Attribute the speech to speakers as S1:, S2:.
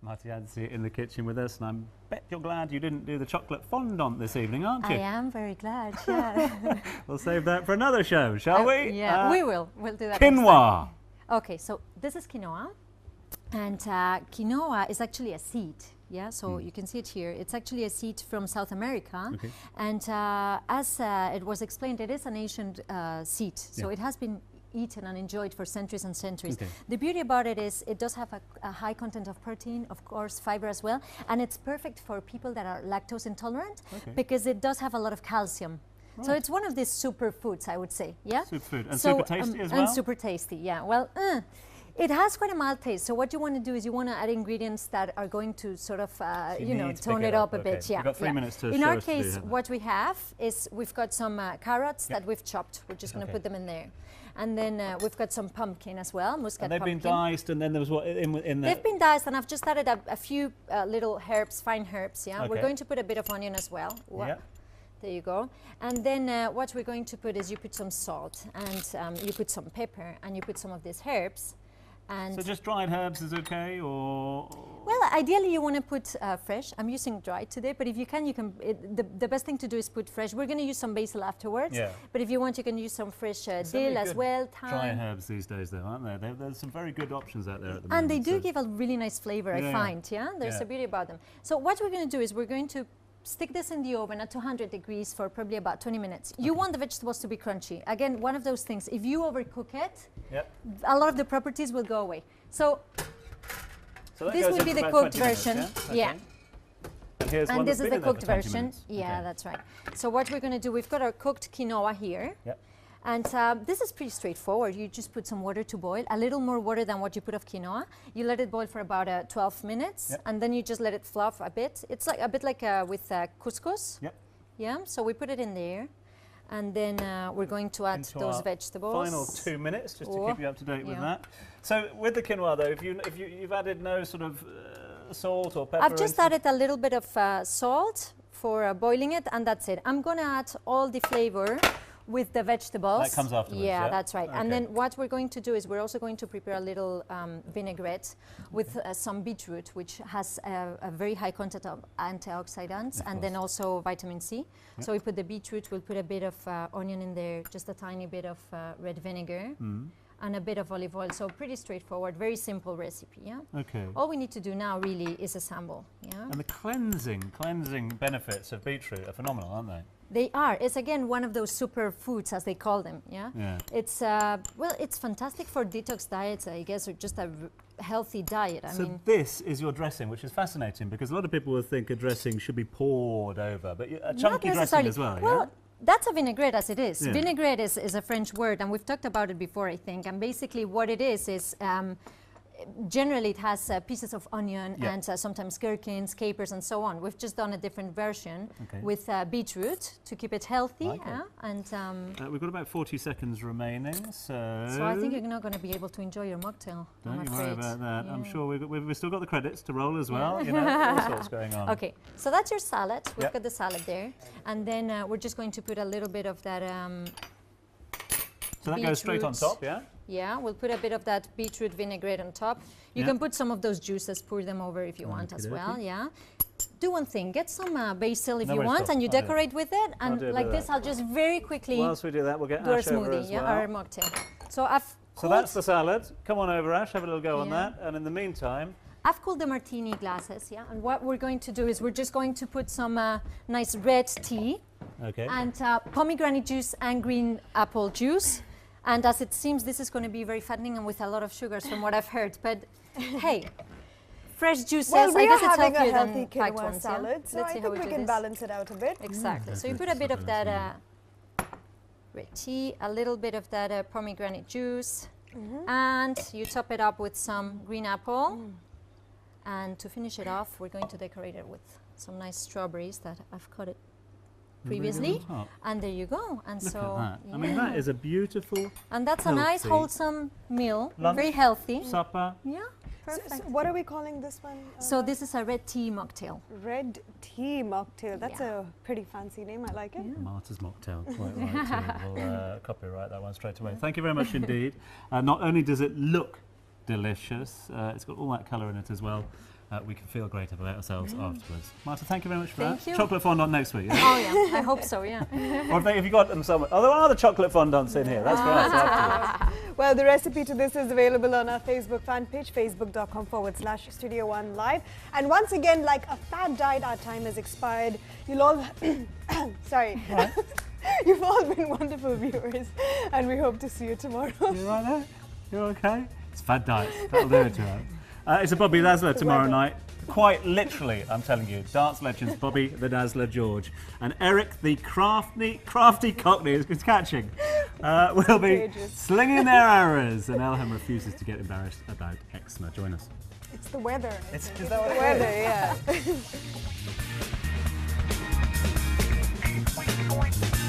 S1: Marta Yanci in the kitchen with us, and I bet you're glad you didn't do the chocolate fondant this evening, aren't you?
S2: I am very glad, yeah.
S1: We'll save that for another show, shall we?
S2: Yeah, we will. We'll do that
S1: quinoa.
S2: next time. Okay, so this is quinoa, and quinoa is actually a seed. Yeah, so you can see it here. It's actually a seed from South America, and as it was explained, it is an ancient seed, so it has been eaten and enjoyed for centuries and centuries. The beauty about it is it does have a high content of protein, of course, fiber as well, and it's perfect for people that are lactose intolerant because it does have a lot of calcium. Right. So it's one of these superfoods, I would say. Yeah,
S1: superfood and super tasty as well.
S2: And super tasty, yeah. Well, it has quite a mild taste. So what you want to do is you want to add ingredients that are going to sort of, you know, tone it up a bit. Yeah.
S1: We've got 3 minutes to
S2: In our case, what we have is we've got some carrots that we've chopped. We're just going to put them in there. And then we've got some pumpkin as well, muscat pumpkin.
S1: And they've been diced, and then there was what in there?
S2: They've been diced, and I've just added a few little herbs, fine herbs, yeah. We're going to put a bit of onion as well. Yeah. There you go. And then what we're going to put is you put some salt, and you put some pepper, and you put some of these herbs. And
S1: so just dried herbs is okay, or?
S2: Well, ideally you want to put fresh. I'm using dried today, but if you can, the best thing to do is put fresh. We're going to use some basil afterwards, but if you want, you can use some fresh dill as well.
S1: Dry herbs these days, though, aren't there? There's some very good options out there at the moment.
S2: And they do give a really nice flavor, I find. Yeah, there's a beauty about them. So what we're going to do is we're going to stick this in the oven at 200 degrees for probably about 20 minutes. You want the vegetables to be crunchy. Again, one of those things, if you overcook it, a lot of the properties will go away. So this will be the cooked version. Yeah. And this is the cooked version. Yeah, that's right. So what we're going to do, we've got our cooked quinoa here. And this is pretty straightforward. You just put some water to boil, a little more water than what you put of quinoa. You let it boil for about 12 minutes, and then you just let it fluff a bit. It's like a bit like with couscous. Yeah, so we put it in there, and then we're going to add those vegetables.
S1: Final 2 minutes, just to keep you up to date with that. So with the quinoa, though, if you've added no sort of salt or pepper.
S2: I've just added a little bit of salt for boiling it, and that's it. I'm going to add all the flavor with the vegetables.
S1: That comes afterwards.
S2: Yeah, that's right. And then what we're going to do is we're also going to prepare a little vinaigrette with some beetroot, which has a very high content of antioxidants and then also vitamin C. So we put the beetroot, we'll put a bit of onion in there, just a tiny bit of red vinegar. And a bit of olive oil, so pretty straightforward, very simple recipe, yeah? All we need to do now really is assemble, yeah?
S1: And the cleansing benefits of beetroot are phenomenal, aren't they?
S2: They are. It's again one of those superfoods, as they call them, yeah? It's, well, it's fantastic for detox diets, I guess, or just a healthy diet. I mean,
S1: this is your dressing, which is fascinating, because a lot of people will think a dressing should be poured over, but a chunky dressing as well, yeah?
S2: That's a vinaigrette as it is. Vinaigrette is a French word, and we've talked about it before, I think. And basically what it is generally it has pieces of onion and sometimes gherkins, capers, and so on. We've just done a different version with beetroot to keep it healthy. And
S1: we've got about 40 seconds remaining, so
S2: I think you're not going to be able to enjoy your mocktail.
S1: Don't you worry about that. I'm sure we've still got the credits to roll as well. You know, all sorts going on.
S2: Okay, so that's your salad. We've got the salad there, and then we're just going to put a little bit of that.
S1: So that goes straight on top, yeah?
S2: Yeah, we'll put a bit of that beetroot vinaigrette on top. You can put some of those juices, pour them over if you want as well, yeah? Do one thing, get some basil if you want, and you decorate with it. And like this, I'll just very quickly
S1: whilst we do that, we'll get
S2: do our
S1: Ash over
S2: smoothie,
S1: as well.
S2: our mocktail. So
S1: that's the salad. Come on over, Ash, have a little go on that. And in the meantime,
S2: I've cooled the martini glasses, yeah? And what we're going to do is we're just going to put some nice red tea and pomegranate juice and green apple juice. And as it seems, this is going to be very fattening and with a lot of sugars from what I've heard. But hey, fresh juices, I guess it's healthier than packed ones.
S3: Salad, so I think we can balance it out a bit.
S2: Exactly. So you put a bit of that red tea, a little bit of that pomegranate juice, and you top it up with some green apple. And to finish it off, we're going to decorate it with some nice strawberries that I've cut it previously, and there you go. And
S1: look
S2: so
S1: at that. I mean, that is a beautiful,
S2: and that's a nice wholesome meal, very healthy
S1: supper.
S2: Yeah, perfect.
S3: So what are we calling this one?
S2: So this is a red tea mocktail.
S3: Red tea mocktail. That's a pretty fancy name. I like it.
S1: Marta's mocktail, quite right. We'll copyright that one straight away. Thank you very much indeed. Not only does it look delicious. It's got all that colour in it as well. We can feel great about ourselves afterwards. Marta, thank you very much for
S2: Thank
S1: that.
S2: you.
S1: Chocolate fondant next week. Yeah?
S2: Oh yeah, I hope so. Yeah.
S1: Or have you got them somewhere? Oh, there are the chocolate fondants in here. That's right. Afterwards.
S3: Well, the recipe to this is available on our Facebook fan page, facebook.com/Studio One Live. And once again, like a fad diet, our time has expired. You'll all, sorry.
S1: Right.
S3: You've all been wonderful viewers, and we hope to see you tomorrow.
S1: You right there? You're okay? It's fad diet. That'll do it to her. It's a Bobby Dazzler tomorrow night. Quite literally, I'm telling you. Darts legends Bobby the Dazzler George and Eric the crafty Cockney is catching. Will be slinging their arrows, and Elham refuses to get embarrassed about eczema. Join us.
S3: It's the weather.
S1: Is that
S3: It's
S1: what
S3: the
S1: it
S3: weather,
S1: is?
S3: yeah.